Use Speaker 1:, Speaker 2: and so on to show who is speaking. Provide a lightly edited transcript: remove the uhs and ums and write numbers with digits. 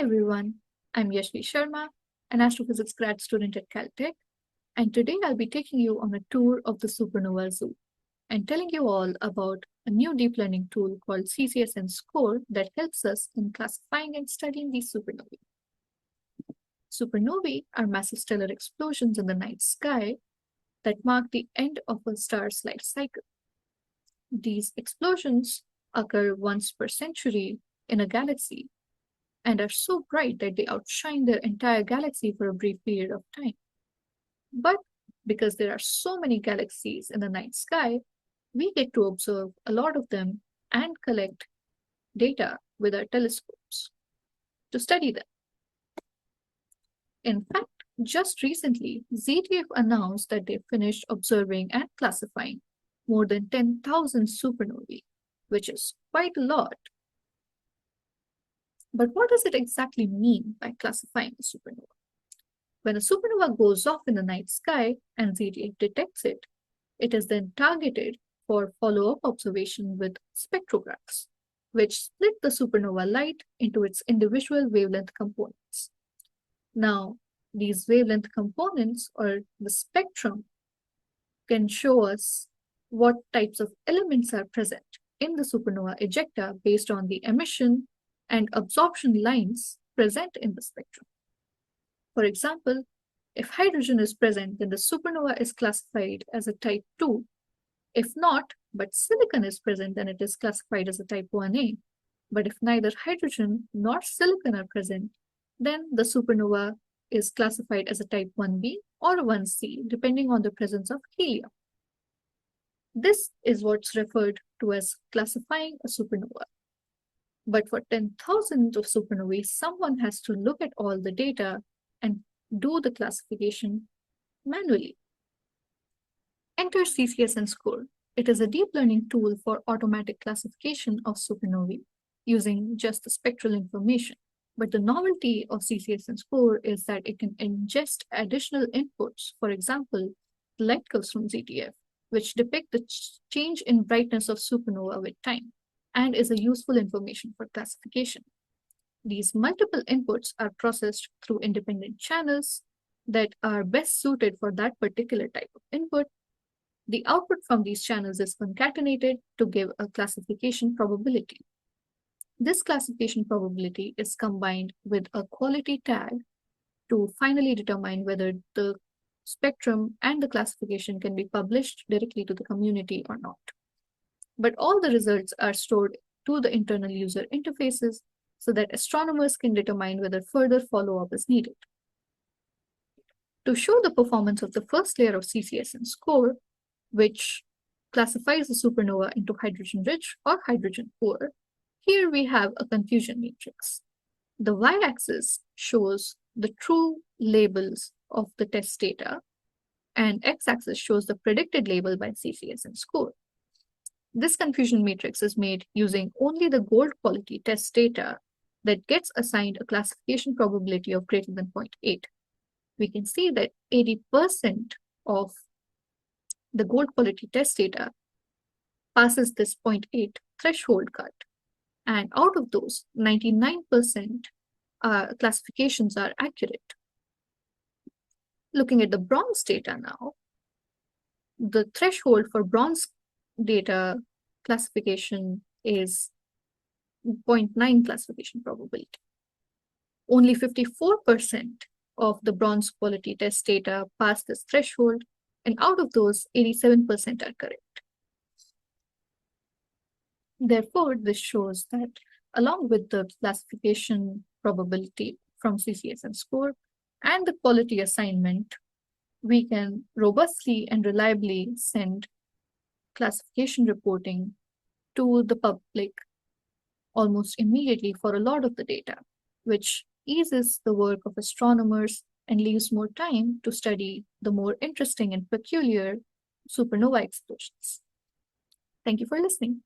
Speaker 1: everyone, I'm Yashvi Sharma, an astrophysics grad student at Caltech, and today I'll be taking you on a tour of the supernova zoo and telling you all about a new deep learning tool called CCSNscore that helps us in classifying and studying these supernovae. Supernovae are massive stellar explosions in the night sky that mark the end of a star's life cycle. These explosions occur once per century in a galaxy and are so bright that they outshine their entire galaxy for a brief period of time. But because there are so many galaxies in the night sky, we get to observe a lot of them and collect data with our telescopes to study them. In fact, just recently, ZTF announced that they finished observing and classifying more than 10,000 supernovae, which is quite a lot. But what does it exactly mean by classifying a supernova? When a supernova goes off in the night sky and ZTF detects it, it is then targeted for follow-up observation with spectrographs, which split the supernova light into its individual wavelength components. Now, these wavelength components, or the spectrum, can show us what types of elements are present in the supernova ejecta based on the emission and absorption lines present in the spectrum. For example, if hydrogen is present, then the supernova is classified as a type 2. If not, but silicon is present, then it is classified as a type 1a. But if neither hydrogen nor silicon are present, then the supernova is classified as a type 1b or 1c, depending on the presence of helium. This is what's referred to as classifying a supernova. But for 10,000 of supernovae, someone has to look at all the data and do the classification manually. Enter CCSNscore. It is a deep learning tool for automatic classification of supernovae using just the spectral information. But the novelty of CCSNscore is that it can ingest additional inputs, for example, light curves from ZTF, which depict the change in brightness of supernova with time, and is a useful information for classification. These multiple inputs are processed through independent channels that are best suited for that particular type of input. The output from these channels is concatenated to give a classification probability. This classification probability is combined with a quality tag to finally determine whether the spectrum and the classification can be published directly to the community or not. But all the results are stored to the internal user interfaces so that astronomers can determine whether further follow-up is needed. To show the performance of the first layer of CCSNscore, which classifies the supernova into hydrogen-rich or hydrogen-poor, here we have a confusion matrix. The y-axis shows the true labels of the test data, and x-axis shows the predicted label by CCSNscore. This confusion matrix is made using only the gold quality test data that gets assigned a classification probability of greater than 0.8. We can see that 80% of the gold quality test data passes this 0.8 threshold cut. And out of those, 99% classifications are accurate. Looking at the bronze data now, the threshold for bronze data classification is 0.9 classification probability. Only 54% of the bronze quality test data pass this threshold, and out of those, 87% are correct. Therefore, this shows that along with the classification probability from CCSNscore and the quality assignment, we can robustly and reliably send classification reporting to the public almost immediately for a lot of the data, which eases the work of astronomers and leaves more time to study the more interesting and peculiar supernova explosions. Thank you for listening.